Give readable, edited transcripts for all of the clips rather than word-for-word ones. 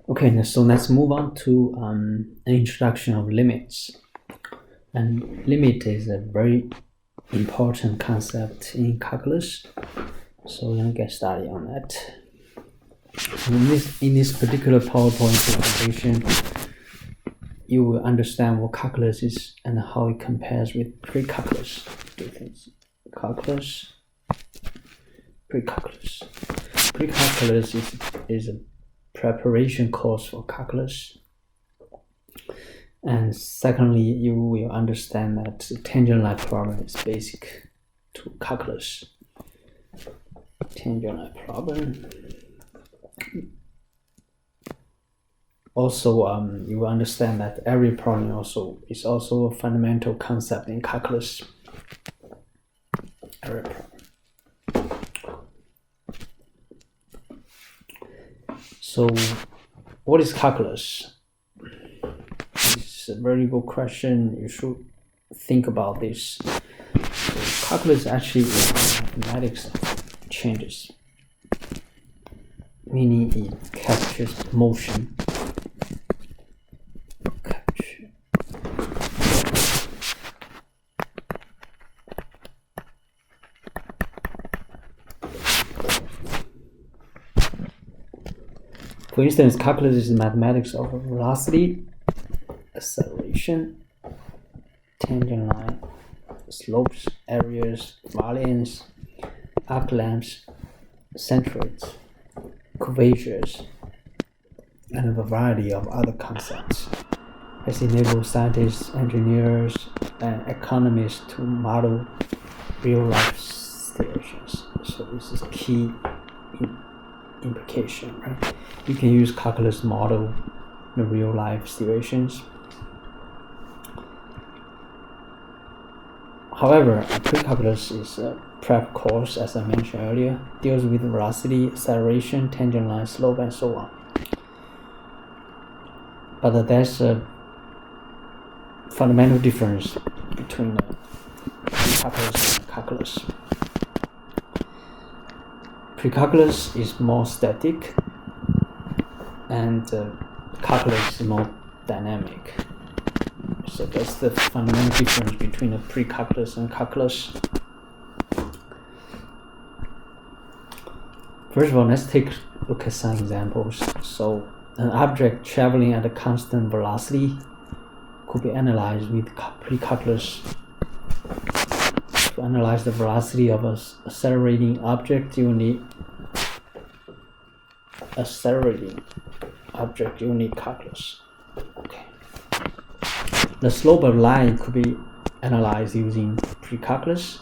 Okay, so let's move on to an introduction of limits. And limit is a very important concept in calculus, so we're gonna get started on that. In this particular PowerPoint presentation, you will understand what calculus is and how it compares with pre-calculus. Calculus, pre-calculus. Pre-calculus is a preparation course for calculus. And secondly, you will understand that the tangent line problem is basic to calculus. Tangent line problem. Also, you will understand that area problem is also a fundamental concept in calculus. Area problem. So, what is calculus? It's a very good question. You should think about this. So, calculus actually is mathematics changes, meaning it captures motion. For instance, calculus is mathematics of velocity, acceleration, tangent line, slopes, areas, variance, arc lengths, centroids, curvatures, and a variety of other concepts. This enables scientists, engineers, and economists to model real-life situations. So this is key implication, right? You can use calculus to model the real-life situations. However, pre-calculus is a prep course, as I mentioned earlier, deals with velocity, acceleration, tangent line, slope, and so on. But there's a fundamental difference between pre-calculus and calculus. Pre-calculus is more static, and calculus is more dynamic. So that's the fundamental difference between the pre-calculus and calculus. First of all, let's take a look at some examples. So an object traveling at a constant velocity could be analyzed with pre-calculus. To analyze the velocity of an accelerating object, you need calculus. Okay. The slope of line could be analyzed using pre-calculus,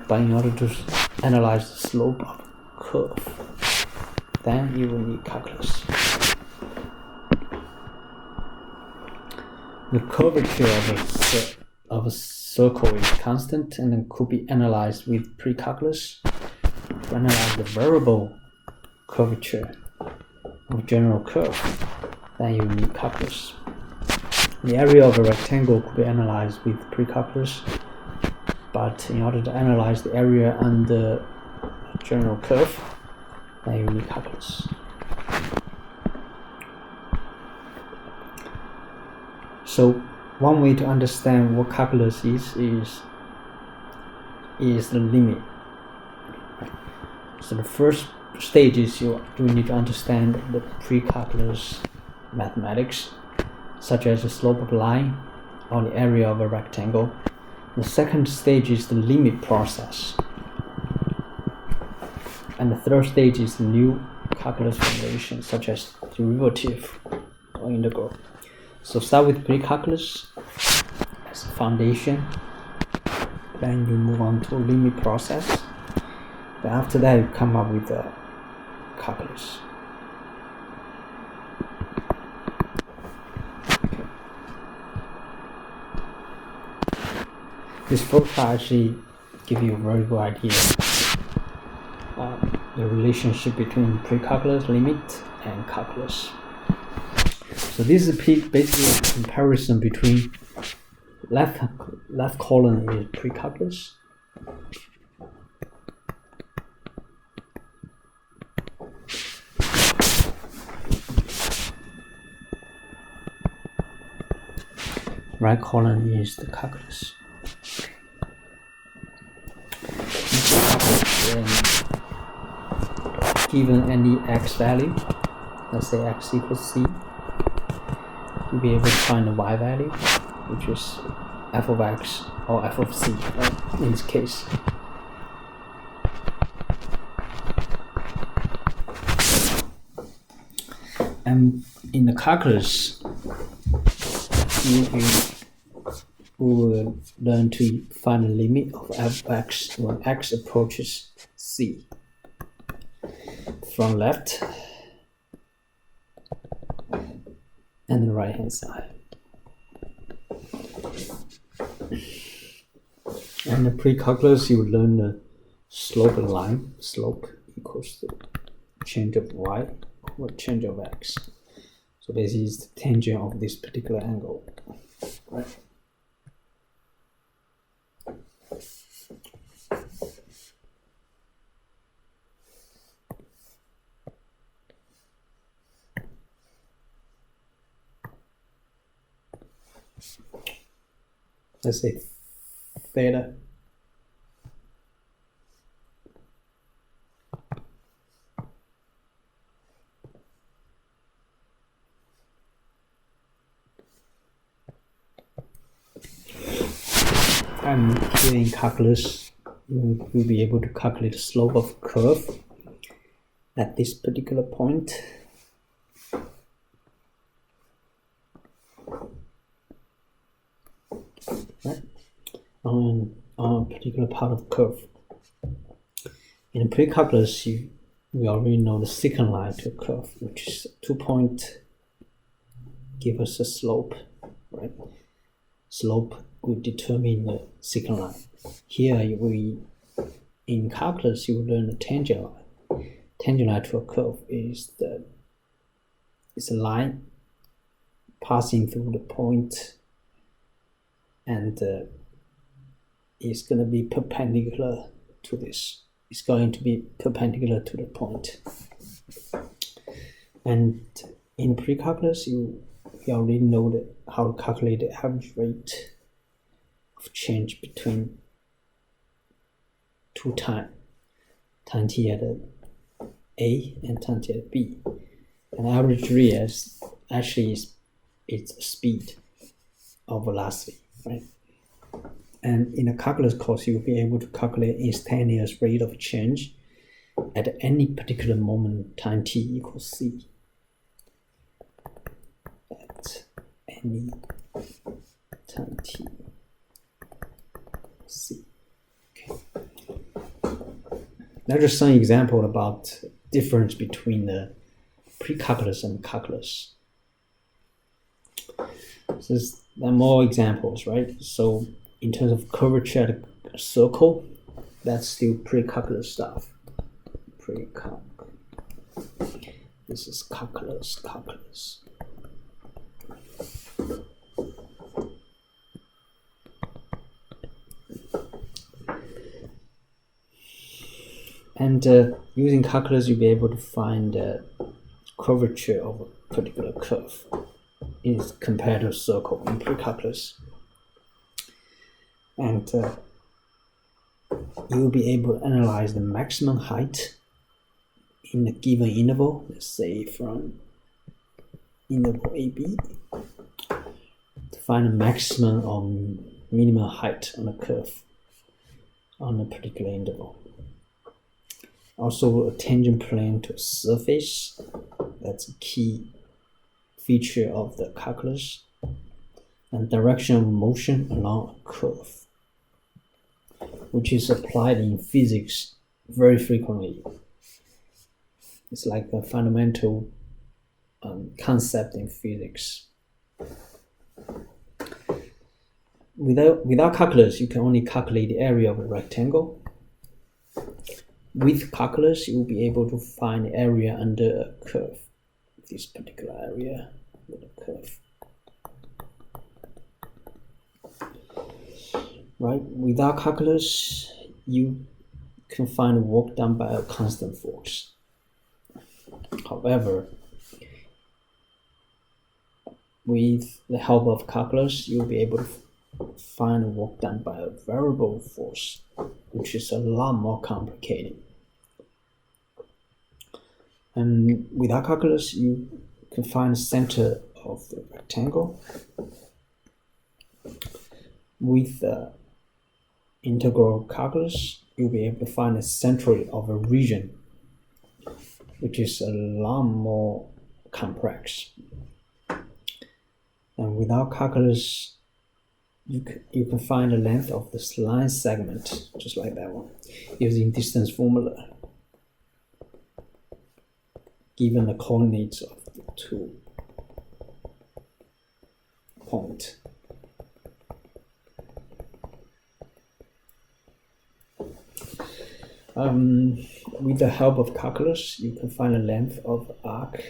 but in order to analyze the slope of a curve, then you will need calculus. The curvature of a circle is constant and could be analyzed with pre-calculus. To analyze the variable curvature of general curve, then you need calculus. The area of a rectangle could be analyzed with pre-calculus, but in order to analyze the area under general curve, then you need calculus. So one way to understand what calculus is the limit. So the first stage is you need to understand the pre-calculus mathematics, such as the slope of a line or the area of a rectangle. The second stage is the limit process. And the third stage is the new calculus foundation, such as derivative or integral. So start with pre-calculus as a foundation, then you move on to limit process. Then after that, you come up with the calculus. This flowchart actually gives you a very good idea the relationship between pre-calculus, limit, and calculus. So this is basically a comparison between left column is pre-calculus, right column is the calculus. Given any x value, let's say x equals c, you'll be able to find the y value, which is f of x or f of c, right, in this case. And in the calculus, we will learn to find the limit of f of x when x approaches c. From left and the right hand side. And the pre-calculus, you will learn the slope of line. Slope equals the change of y over change of x. So this is the tangent of this particular angle. Right. Let's say theta. And here in calculus, you will be able to calculate the slope of curve at this particular point. Right? On a particular part of the curve. In pre-calculus, we already know the secant line to a curve, which is 2 point, give us a slope, right? Slope will determine the secant line. Here, in calculus, you will learn the tangent line. Tangent line to a curve is a line passing through the point, and it's going to be perpendicular to this. It's going to be perpendicular to the point. And in pre-calculus, you already know how to calculate the average rate of change between two time t at A and time t at B. And average rate is actually it's speed or velocity, right? And in a calculus course, you'll be able to calculate instantaneous rate of change at any particular moment time t equals c. At any time t c. Okay. Now just some example about difference between the pre-calculus and calculus. So there are more examples, right? So in terms of curvature at a circle, that's still pre-calculus stuff. Pre-calc. This is calculus. And using calculus, you'll be able to find the curvature of a particular curve is compared to a circle in pre-calculus. And you will be able to analyze the maximum height in a given interval, let's say from interval AB, to find the maximum or minimum height on a curve on a particular interval. Also, a tangent plane to a surface, that's a key feature of the calculus, and direction of motion along a curve, which is applied in physics very frequently. It's like a fundamental concept in physics. Without calculus, you can only calculate the area of a rectangle. With calculus, you will be able to find the area under a curve, this particular area with a curve. Right? Without calculus, you can find work done by a constant force. However, with the help of calculus, you'll be able to find work done by a variable force, which is a lot more complicated. And without calculus, you can find the center of the rectangle. With the integral calculus, you'll be able to find the center of a region, which is a lot more complex. And without calculus, you can find the length of this line segment, just like that one, using distance formula, given the coordinates of the 2 points. With the help of calculus, you can find the length of the arc.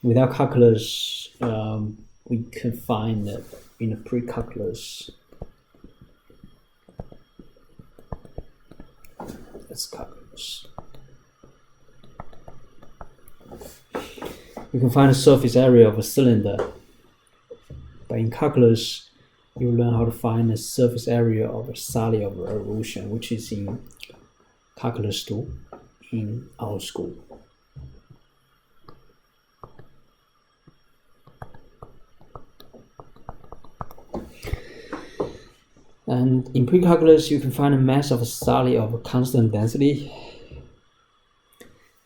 Without calculus, we can find that in a pre-calculus. That's calculus. You can find the surface area of a cylinder. But in calculus, you learn how to find the surface area of a solid of revolution, which is in calculus 2 in our school. And in pre-calculus, you can find the mass of a solid of a constant density.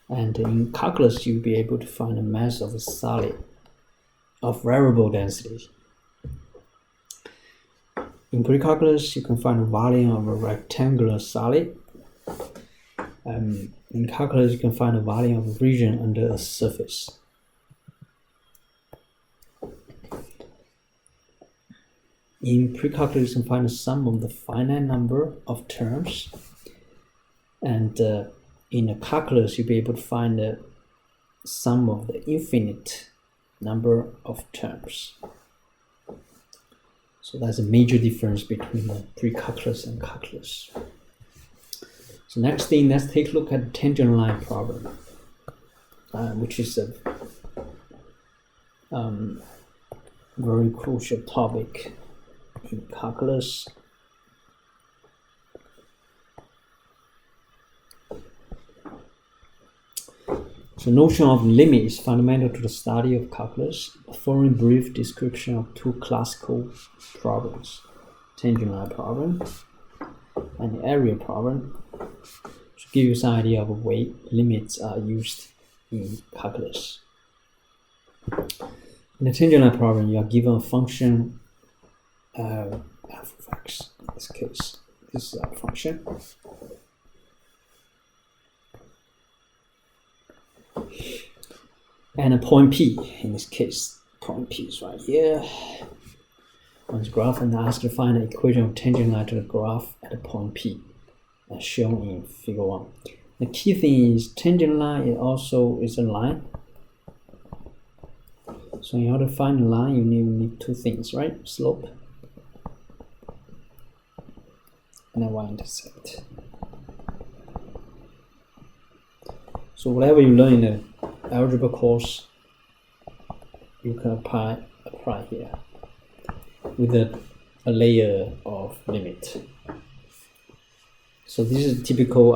And in calculus, you'll be able to find the mass of a solid of variable density. In pre-calculus, you can find the volume of a rectangular solid. In calculus, you can find the volume of a region under a surface. In pre-calculus, you can find the sum of the finite number of terms. And in the calculus, you'll be able to find the sum of the infinite number of terms. So that's a major difference between the pre-calculus and calculus. So next thing, let's take a look at the tangent line problem, which is a very crucial topic in calculus. So notion of limit is fundamental to the study of calculus. The following brief description of 2 classical problems, tangent line problem and the area problem, to give you some idea of the way limits are used in calculus. In the tangent line problem, you are given a function f of x. In this case, this is our function. And a point P, in this case, point P is right here on this graph, and asked to find the equation of tangent line to the graph at a point P, as shown in figure 1. The key thing is tangent line is a line. So in order to find a line, you need 2 things, right? Slope and a y-intercept. So whatever you learn in the algebra course, you can apply here with a layer of limit. So this is a typical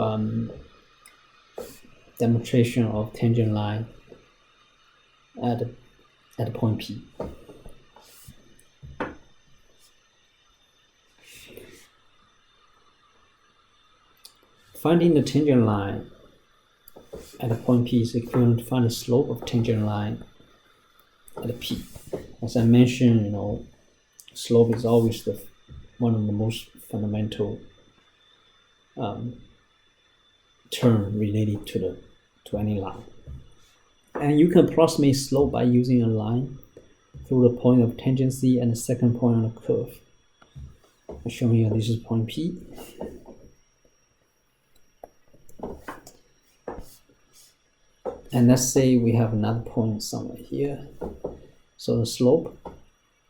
demonstration of tangent line at a point P. Finding the tangent line at a point P is equivalent to find the slope of tangent line at a P. As I mentioned, slope is always one of the most fundamental term related to any line. And you can approximate slope by using a line through the point of tangency and the second point on the curve. I'm showing you this is point P. And let's say we have another point somewhere here. So the slope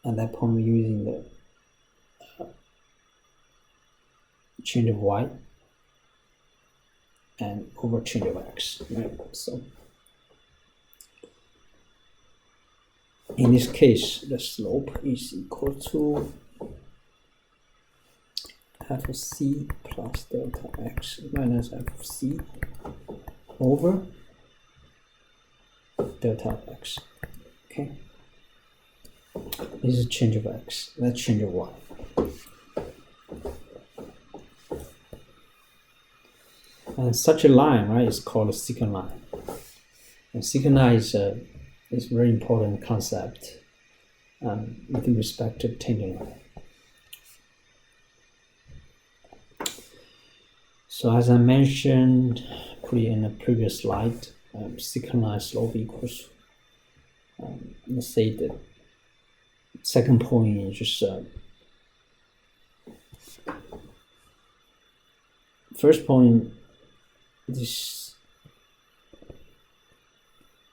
at that point we're using change of y and over change of x, right? So in this case, the slope is equal to f of c plus delta x minus f of c over delta of x. Okay, this is change of x, that's change of y. And such a line, right, is called a secant line. And secant line is a very important concept with respect to tangent line. So as I mentioned in the previous slide, secant line slope equals, let's say the second point is just first point, this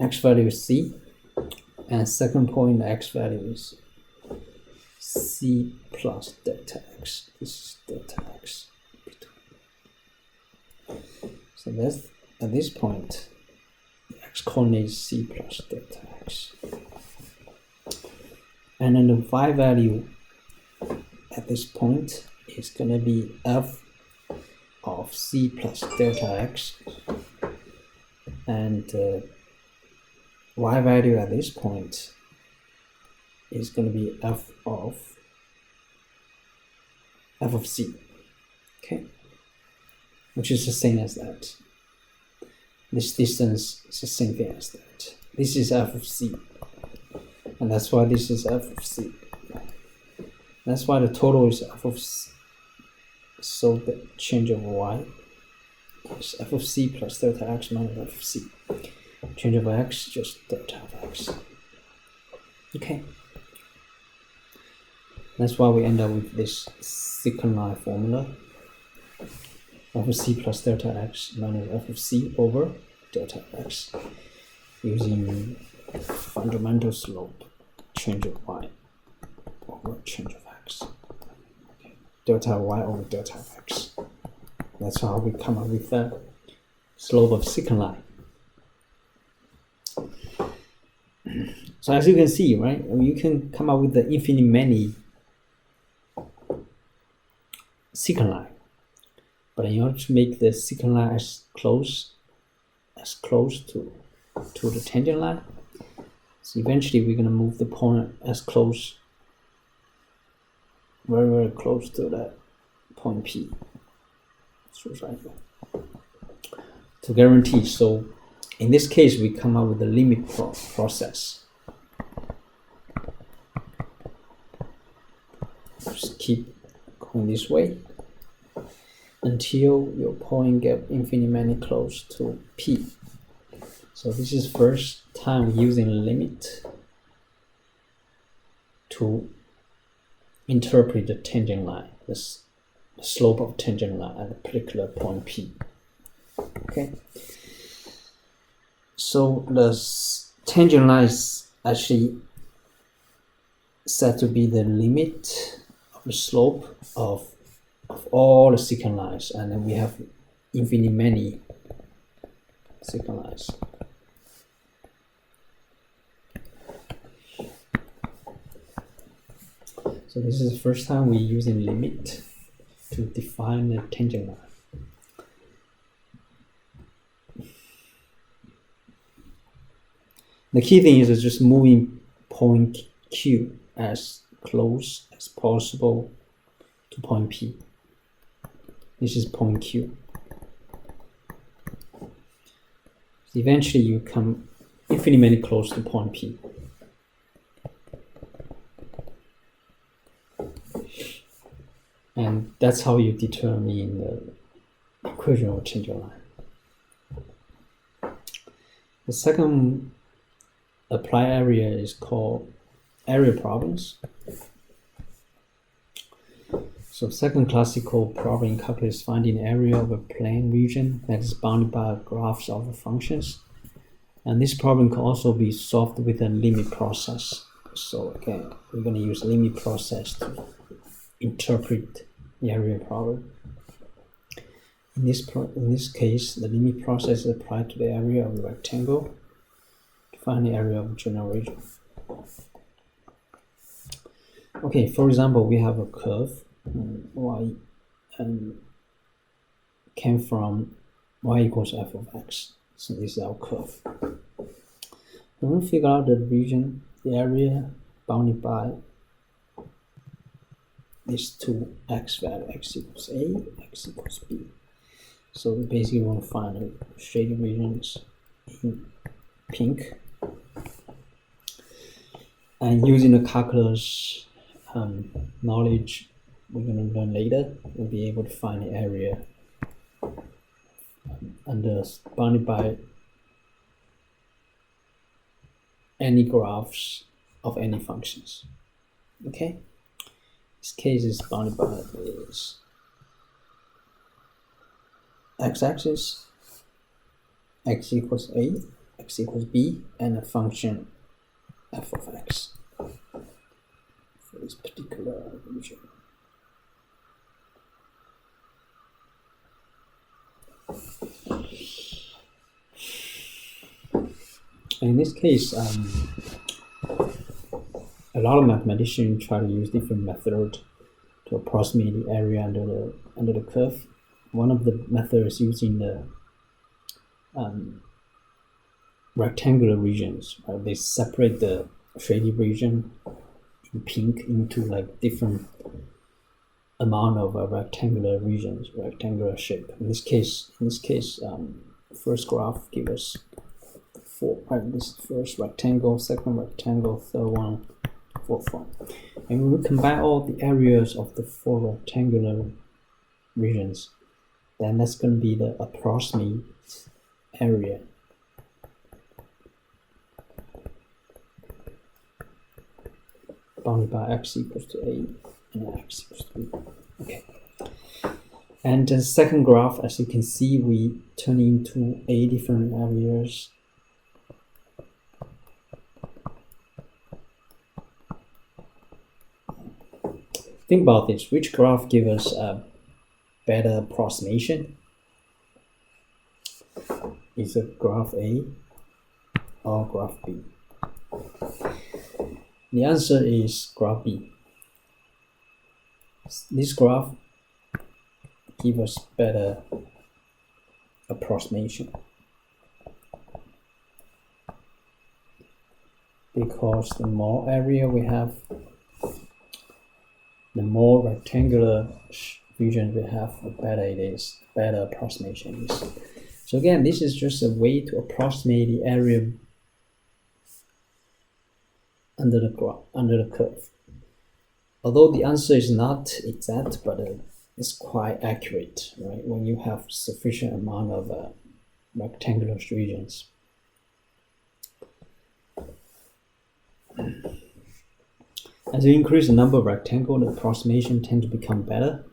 x value is c, and second point, the x value is c plus delta x. This is delta x. So that's at this point, the x coordinate is c plus delta x. And then the y value at this point is going to be f of c plus delta x, and y value at this point is going to be f of c, okay, which is the same as that. This distance is the same thing as that. This is f of c, and that's why this is f of c. That's why the total is f of c. So the change of y is f of c plus delta x minus f of c. Change of x, just delta of x. Okay. That's why we end up with this secant line formula. F of c plus delta x minus f of c over delta of x, using fundamental slope, change of y over change of x. Delta y over delta of x. That's how we come up with the slope of secant line. So as you can see, right, you can come up with the infinitely many secant line, but in order to make the secant line as close to the tangent line, so eventually we're going to move the point as close, very, very close to that point P. So right here. To guarantee, so in this case, we come up with the limit process. Just keep going this way until your point get infinitely close to P. So this is first time using limit to interpret the tangent line, the slope of tangent line at a particular point P. Okay. So the tangent line is actually said to be the limit of the slope of all the secant lines, and then we have infinitely many secant lines. So this is the first time we're using limit to define the tangent line. The key thing is just moving point Q as close as possible to point P. This is point Q. So eventually you come infinitely close to point P. And that's how you determine the equation of tangent line. The second applied area is called area problems. So second classical problem in calculus is finding the area of a plane region that is bounded by graphs of the functions. And this problem can also be solved with a limit process. So again, we're going to use limit process to interpret the area problem. In this case, the limit process is applied to the area of the rectangle to find the area of the general region. Okay, for example, we have a curve y came from y equals f of x. So this is our curve. We will figure out the region, the area bounded by these two x values, x equals a, x equals b. So we basically want to find the shaded regions in pink. And using the calculus knowledge we're going to learn later, we'll be able to find the area bounded by any graphs of any functions. Okay? This case is bounded by this x-axis, x equals a, x equals b, and a function f of x for this particular region. In this case, a lot of mathematicians try to use different methods to approximate the area under the curve. One of the methods using the rectangular regions. Right? They separate the shaded region in pink into like different amount of rectangular regions, rectangular shape. In this case, first graph gives us four. Right? This first rectangle, second rectangle, third one, fourth one. And when we combine all the areas of the four rectangular regions, then that's going to be the approximate area. Bounded by x equals to a and x equals to b. Okay. And the second graph, as you can see, we turn into 8 different areas. Think about this. Which graph gives us a better approximation? Is it graph A or graph B? The answer is graph B. This graph gives us better approximation because the more area we have, the more rectangular region we have, the better it is, better approximation is. So again, this is just a way to approximate the area under the curve. Although the answer is not exact, but it's quite accurate, right? When you have sufficient amount of rectangular regions. As you increase the number of rectangles, the approximation tends to become better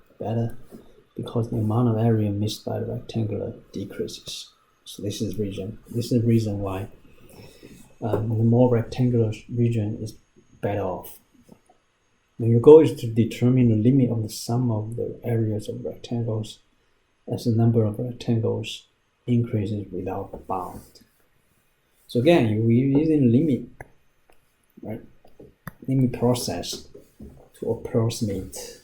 because the amount of area missed by the rectangular decreases. So this is the reason why the more rectangular region is better off. Now your goal is to determine the limit of the sum of the areas of rectangles as the number of rectangles increases without bound. So again, we're using limit, right? Limit process to approximate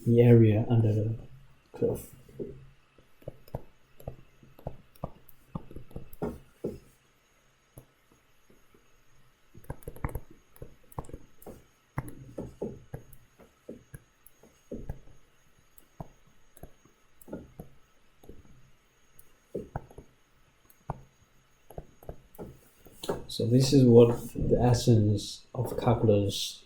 the area under the curve. So this is what the essence of calculus